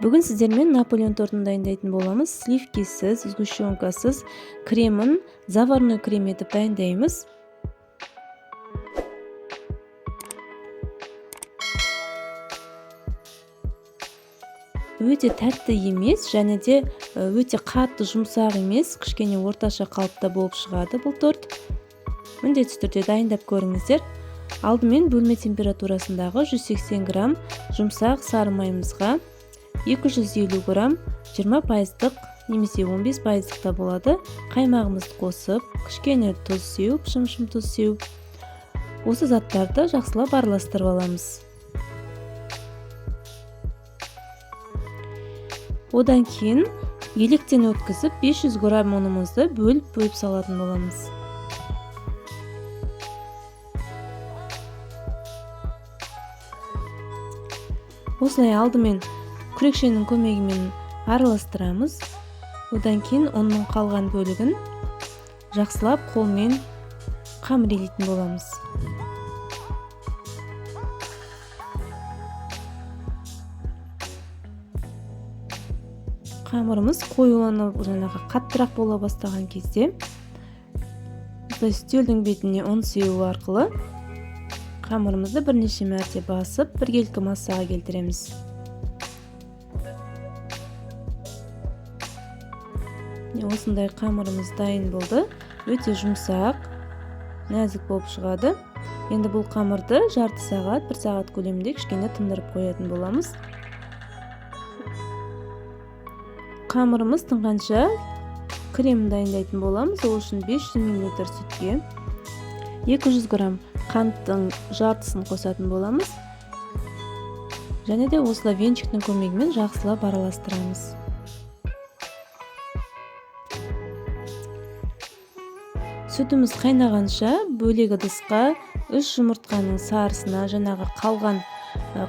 Бүгін сіздермен Наполеон тортын дайындайтын боламыз. Сливкисіз, сгущенкасыз кремін заварной крем етіп дайындаймыз. Өте тәтті емес, және де өте қатты жұмсақ емес, кішкене орташа қалыпта болып шығады бұл торт. Міндетті түрде дайындап көріңіздер. Алдымен бөлме температурасындағы 180 грамм жұмсақ сары майымызға 250 грамм 20%-лық немесе 15%-лықта болады қаймағымызды қосып, кішкене тұз сеуіп, шым-шым тұз сеуіп, осы заттарды жақсылап араластырып аламыз. Одан кейін електен өткізіп 500 грамм ұнымызды бөліп салатын боламыз. Осылай алдымен күрекшенің көмегімен араластырамыз. Одан кейін ұнның қалған бөлігін жақсылап қолмен қамыр ететін боламыз. Қамырымыз қоюланып, қаттырақ бола бастаған кезде үстелдің бетіне ұн сеу арқылы қамырымызды бірнеше мәрте басып, біркелкі массаға келтіреміз. Осындай қамырымыз дайын болды. Өте жұмсақ, нәзік болып шығады. Енді бұл қамырды жарты сағат, 1 сағат көлемінде кішкене тындырып қоятын боламыз. Қамырымыз тынғанша крем дайындайтын боламыз. Ол үшін 500 мл сүтке 200 грамм қанттың жартысын қосатын боламыз. Және де осылай венчиктің көмегімен жақсылап араластырамыз. Сүтіміз қайнағанша бөлек ыдысқа 3 жұмыртқаның сарысына жаңағы қалған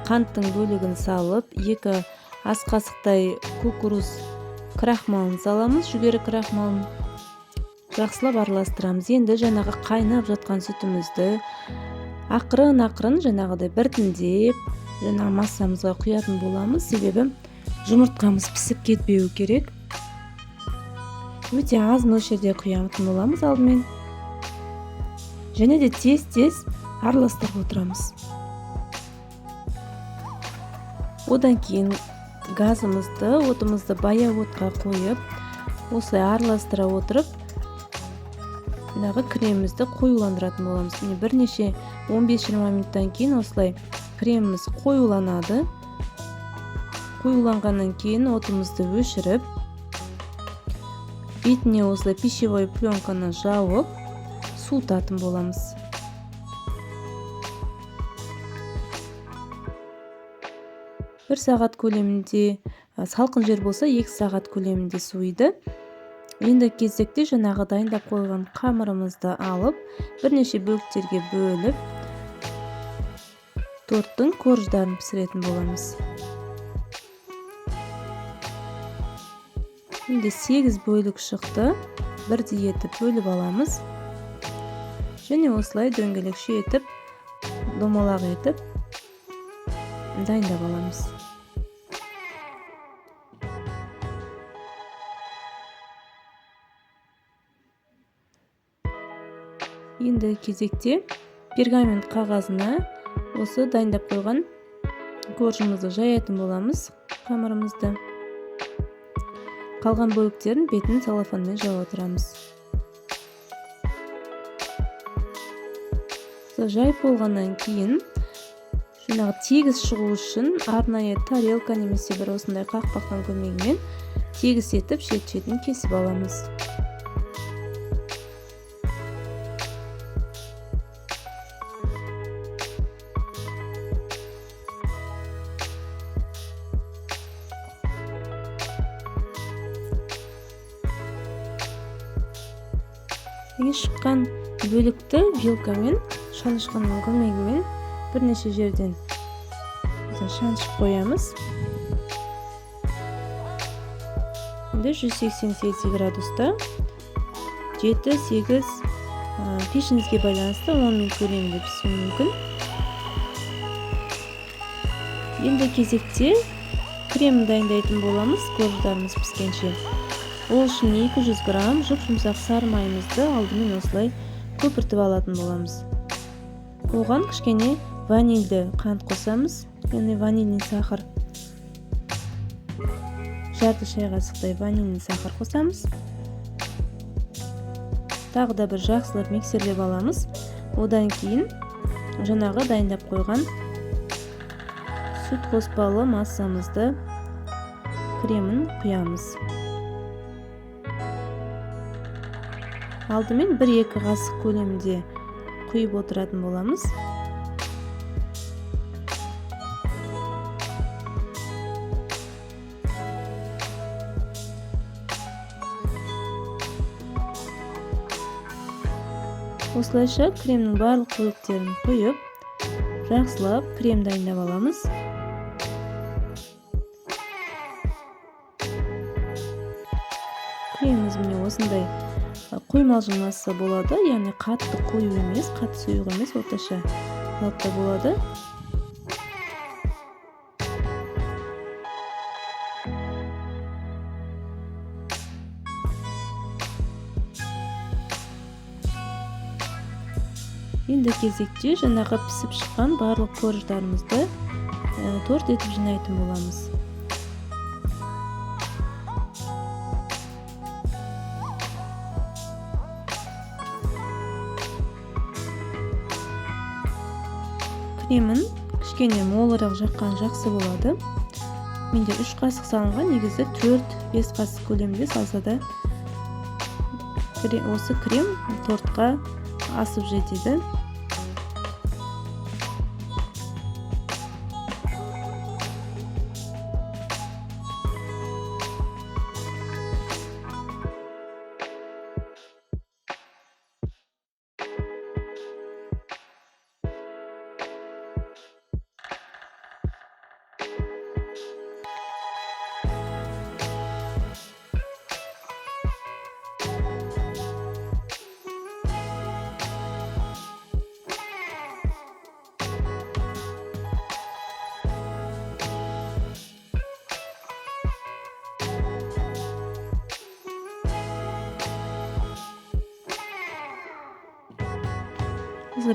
қанттың бөлігін салып, 2 ас қасықтай кукуруз крахмалын саламыз, жүгері крахмалын. Жақсылап араластырамыз. Енді жаңағы қайнап жатқан сүтімізді ақырын жаңағыдай біртіндеп жаңағы массамызға құятын боламыз. Себебі жұмыртқамыз пісіп кетпеуі керек. Өте аз мөлшерде құятын боламыз алдымен. Және де тез араластырып отырамыз. Одан кейін газымызды, отымызды баяу отқа қойып, осылай араластыра отырып, кремімізді қоюландыратын боламыз. Бірнеше 15-20 минуттан кейін осылай креміміз қоюланады. Қоюланғаннан кейін отымызды өшіріп, бетіне осылай пищевой пленканы жауып, суытатын боламыз. Бір сағат көлемінде, салқын жер болса 2 сағат көлемінде суиды. Енді кезекте жаңағы дайындап қойған қамырымызды алып, бірнеше бөліктерге бөліп, торттың корждарын пісіретін боламыз. Енді 8 бөлік шықты, бірдей етіп бөліп аламыз. Және осылай дөңгелекше етіп, домалақ етіп дайындап аламыз. Енді кезекте пергамент қағазына осы дайындап қойған коржымызды жаятын боламыз, қамырымызды. Қалған бөліктерін бетін целлофанмен жауып отырамыз. Жайып болғаннан кейін жаңағы тегіс шығу үшін арнайы тарелка немесе бір осындай қақпақтың көмегімен тегіс етіп шет-шетін кесіп аламыз. Шыққан бөлікті вилкамен, шанышқының көмегімен бірнеше жерден шаншып қоямыз. 180 градуста 7-8 пешіңізге байланысты 10 минут көлемінде пісуі мүмкін. Енді кезекте кремін дайындайтын боламыз корждарымыз піскенше. Ол үшін 200 грамм жұп-жұмсақ сары майымызды алдымен осылай көпіртіп алатын боламыз. Оған кішкене ванильді қант қосамыз, яғни ванильный сахар. Жарты шай қасықтай ванильный сахар қосамыз. Тағы да бір жақсылап миксерлеп аламыз. Одан кейін жаңағы дайындап қойған сүт қоспалы массамызды кремін құямыз. Алдымен 1-2 қасық көлемінде құйып отыратын боламыз. Осылайша кремнің барлық бөліктерін құйып, жақсылап крем дайындап аламыз. Креміміз міне осындай құймалжың масса болады, яғни қатты қою емес, қатты сұйық емес, орташа қалыпта болады. Енді кезекте жаңағы пісіп шыққан барлық корждарымызды торт етіп жинайтын боламыз. Кремін кішкене молырақ жаққан жақсы болады. Менде 3 қасық салынған, негізі 4-5 қасық көлемінде салса да осы крем тортқа асып жетеді.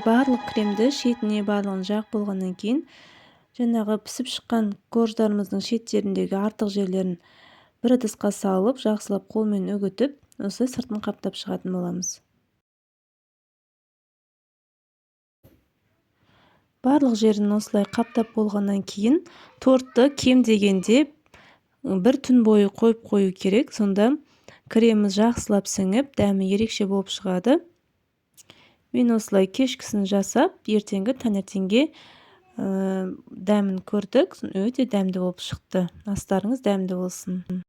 Барлық кремді шетіне барлығын жақ болғаннан кейін жаңағы пісіп шыққан корждарымыздың шеттеріндегі артық жерлерін бір ыдысқа салып, жақсылап қолмен үгітіп, осы сыртын қаптап шығатын боламыз. Барлық жерін осылай қаптап болғаннан кейін тортты кем дегенде бір түн бойы қойып қою керек. Сонда креміміз жақсылап сіңіп, дәмі ерекше болып шығады. Мен осылай кешкісін жасап, ертеңгі таңертеңге дәмін көрдік. Өте дәмді болып шықты. Астарыңыз дәмді болсын.